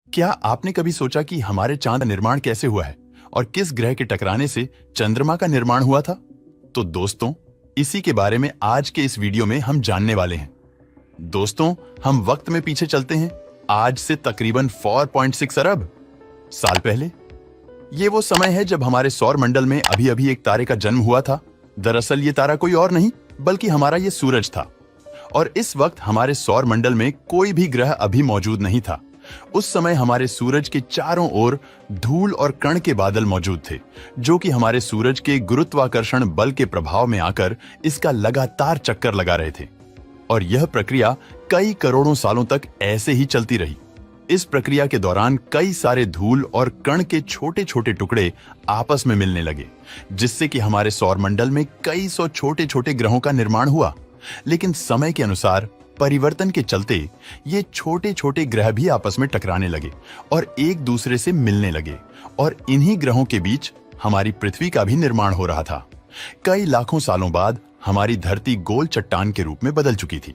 क्या आपने कभी सोचा कि हमारे चांद का निर्माण कैसे हुआ है और किस ग्रह के टकराने से चंद्रमा का निर्माण हुआ था? तो दोस्तों, इसी के बारे में आज के इस वीडियो में हम जानने वाले हैं। दोस्तों, हम वक्त में पीछे चलते हैं, आज से तकरीबन 4.6 अरब साल पहले। ये वो समय है जब हमारे सौर मंडल में अभी अभी एक तारे का जन्म हुआ था। दरअसल ये तारा कोई और नहीं बल्कि हमारा ये सूरज था। और इस वक्त हमारे सौर मंडल में कोई भी ग्रह अभी मौजूद नहीं था। उस समय हमारे सूरज के चारों ओर धूल और कण के बादल मौजूद थे, जो कि हमारे सूरज के गुरुत्वाकर्षण बल के प्रभाव में आकर इसका लगातार चक्कर लगा रहे थे। और यह प्रक्रिया कई करोड़ों सालों तक ऐसे ही चलती रही। इस प्रक्रिया के दौरान कई सारे धूल और कण के छोटे छोटे टुकड़े आपस में मिलने लगे, जिससे कि हमारे सौर मंडल में कई सौ छोटे छोटे ग्रहों का निर्माण हुआ। लेकिन समय के अनुसार परिवर्तन के चलते ये छोटे छोटे ग्रह भी आपस में टकराने लगे और एक दूसरे से मिलने लगे, और इन्हीं ग्रहों के बीच हमारी पृथ्वी का भी निर्माण हो रहा था। कई लाखों सालों बाद हमारी धरती गोल चट्टान के रूप में बदल चुकी थी।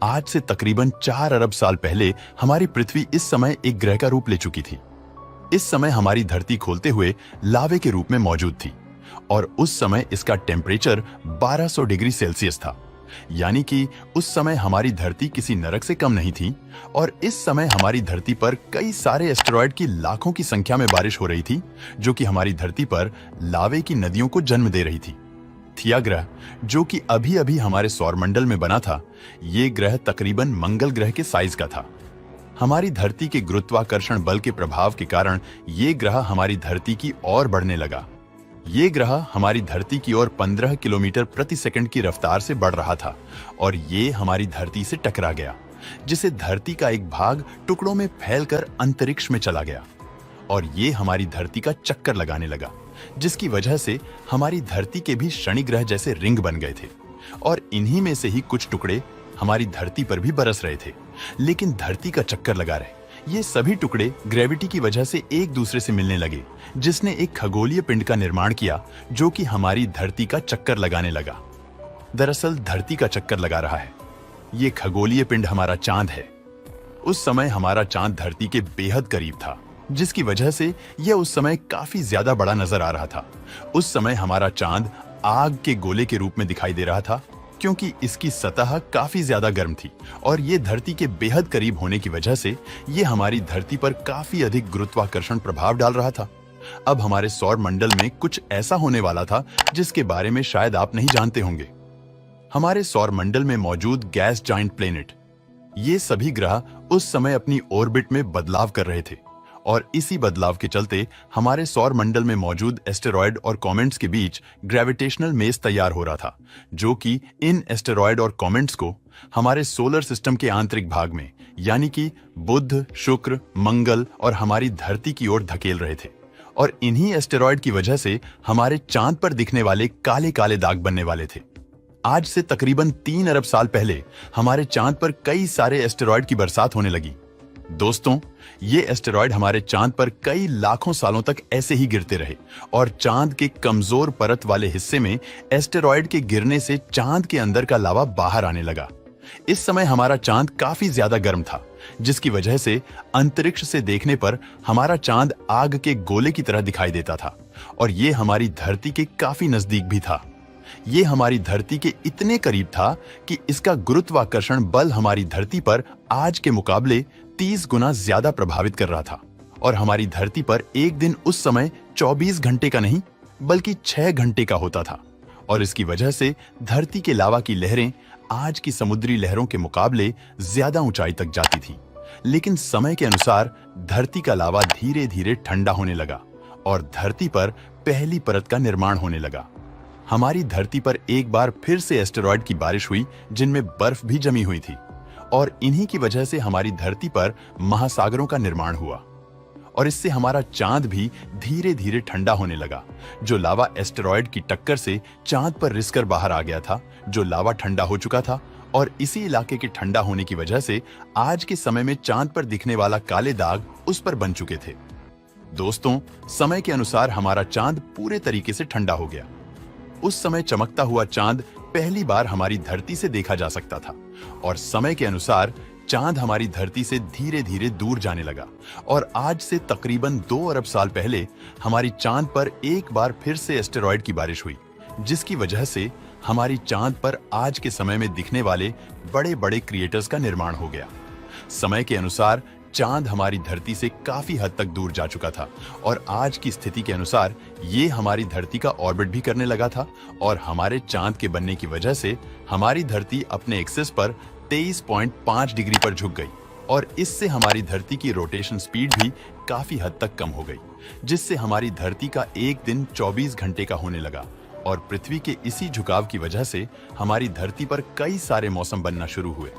आज से तकरीबन 4 अरब साल पहले हमारी पृथ्वी इस समय एक ग्रह का रूप ले चुकी थी। इस समय हमारी धरती खोलते हुए लावे के रूप में मौजूद थी, और उस समय इसका टेम्परेचर 1200 डिग्री सेल्सियस था। यानी कि उस समय हमारी धरती किसी नरक से कम नहीं थी। और इस समय हमारी धरती पर कई सारे एस्टेरॉयड की लाखों की संख्या में बारिश हो रही थी, जो कि हमारी धरती पर लावे की नदियों को जन्म दे रही थी। थिया ग्रह, जो कि अभी अभी हमारे सौरमंडल में बना था, ये ग्रह तकरीबन मंगल ग्रह के साइज का था। हमारी धरती के गुरुत्वाकर्षण बल के प्रभाव के कारण ये ग्रह हमारी धरती की ओर बढ़ने लगा। ये ग्रह हमारी धरती की ओर 15 किलोमीटर प्रति सेकंड की रफ्तार से बढ़ रहा था, और ये हमारी धरती से टकरा गया, जिससे धरती का एक भाग टुकड़ों में फैलकर अंतरिक्ष में चला गया। और ये हमारी धरती का चक्कर लगाने लगा, जिसकी वजह से हमारी धरती के भी शनि ग्रह जैसे रिंग बन गए थे, और इन्हीं में से ही कुछ टुकड़े हमारी धरती पर भी बरस रहे थे, लेकिन धरती का चक्कर लगा रहे। ये सभी टुकड़े ग्रेविटी की वजह से एक दूसरे से मिलने लगे, जिसने एक खगोलीय पिंड का निर्माण किया, जो कि हमारी धरती का चक्कर लगाने लगा। दरअसल धरती का चक्कर लगा रहा है ये खगोलीय पिंड हमारा चांद है। उस समय हमारा चांद धरती के बेहद करीब था, जिसकी वजह से यह उस समय काफी ज्यादा बड़ा नजर आ रहा था। उस समय हमारा चांद आग के गोले के रूप में दिखाई दे रहा था, क्योंकि इसकी सतह काफी ज्यादा गर्म थी, और ये धरती के बेहद करीब होने की वजह से ये हमारी धरती पर काफी अधिक गुरुत्वाकर्षण प्रभाव डाल रहा था। अब हमारे सौर मंडल में कुछ ऐसा होने वाला था जिसके बारे में शायद आप नहीं जानते होंगे। हमारे सौर मंडल में मौजूद गैस जाइंट प्लेनेट, ये सभी ग्रह उस समय अपनी ऑर्बिट में बदलाव कर रहे थे, और इसी बदलाव के चलते हमारे सौर मंडल में मौजूद एस्टेरॉयड और कॉमेट्स के बीच ग्रेविटेशनल मेस तैयार हो रहा था, जो कि इन एस्टेरॉयड और कॉमेट्स को हमारे सोलर सिस्टम के आंतरिक भाग में, यानी कि बुध, शुक्र, मंगल और हमारी धरती की ओर धकेल रहे थे। और इन्हीं एस्टेरॉयड की वजह से हमारे चांद पर दिखने वाले काले काले दाग बनने वाले थे। आज से तकरीबन 3 अरब साल पहले हमारे चांद पर कई सारे एस्टेरॉयड की बरसात होने लगी। दोस्तों, ये एस्टेरॉयड हमारे चांद पर कई लाखों सालों तक ऐसे ही गिरते रहे, और चांद के कमजोर परत वाले हिस्से में एस्टेरॉयड के गिरने से चांद के अंदर का लावा बाहर आने लगा। इस समय हमारा चांद काफी ज्यादा गर्म था, जिसकी वजह से अंतरिक्ष से देखने पर हमारा चांद आग के गोले की तरह दिखाई देता था, और ये हमारी धरती के काफी नजदीक भी था। ये हमारी धरती के इतने करीब था कि इसका गुरुत्वाकर्षण बल हमारी धरती पर आज के मुकाबले 30 गुना ज्यादा प्रभावित कर रहा था। और हमारी धरती पर एक दिन उस समय 24 घंटे का नहीं बल्कि 6 घंटे का होता था, और इसकी वजह से धरती के लावा की लहरें आज की समुद्री लहरों के मुकाबले ज्यादा ऊंचाई तक जाती थी। लेकिन समय के अनुसार धरती का लावा धीरे धीरे ठंडा होने लगा, और धरती पर पहली परत का निर्माण होने लगा। हमारी धरती पर एक बार फिर से एस्टेरॉयड की बारिश हुई, जिनमें बर्फ भी जमी हुई थी, और इन्हीं की वजह से हमारी धरती पर महासागरों का निर्माण हुआ, और इससे हमारा चांद भी धीरे धीरे ठंडा होने लगा। जो लावा एस्टेरॉयड की टक्कर से चांद पर रिसकर बाहर आ गया था, जो लावा ठंडा हो चुका था, और इसी इलाके के ठंडा होने की वजह से आज के समय में चांद पर दिखने वाला काले दाग उस पर बन चुके थे। दोस्तों, समय के अनुसार हमारा चांद पूरे तरीके से ठंडा हो गया। उस समय चमकता हुआ चांद पहली बार हमारी धरती से देखा जा सकता था, और समय के अनुसार चांद हमारी धरती से धीरे धीरे दूर जाने लगा और आज से तकरीबन 2 अरब साल पहले हमारी चांद पर एक बार फिर से एस्टेरॉयड की बारिश हुई, जिसकी वजह से हमारी चांद पर आज के समय में दिखने वाले बड़े बड़े क्रिएटर्स का निर्माण हो गया। समय के अनुसार चांद हमारी धरती से काफी हद तक दूर जा चुका था और आज की स्थिति के अनुसार ये हमारी धरती का ऑर्बिट भी करने लगा था और हमारे चांद के बनने की वजह से हमारी धरती अपने एक्सिस पर 23.5 डिग्री पर झुक गई और इससे हमारी धरती की रोटेशन स्पीड भी काफी हद तक कम हो गई, जिससे हमारी धरती का एक दिन 24 घंटे का होने लगा और पृथ्वी के इसी झुकाव की वजह से हमारी धरती पर कई सारे मौसम बनना शुरू हुए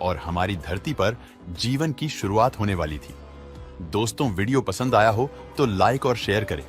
और हमारी धरती पर जीवन की शुरुआत होने वाली थी। दोस्तों, वीडियो पसंद आया हो तो लाइक और शेयर करें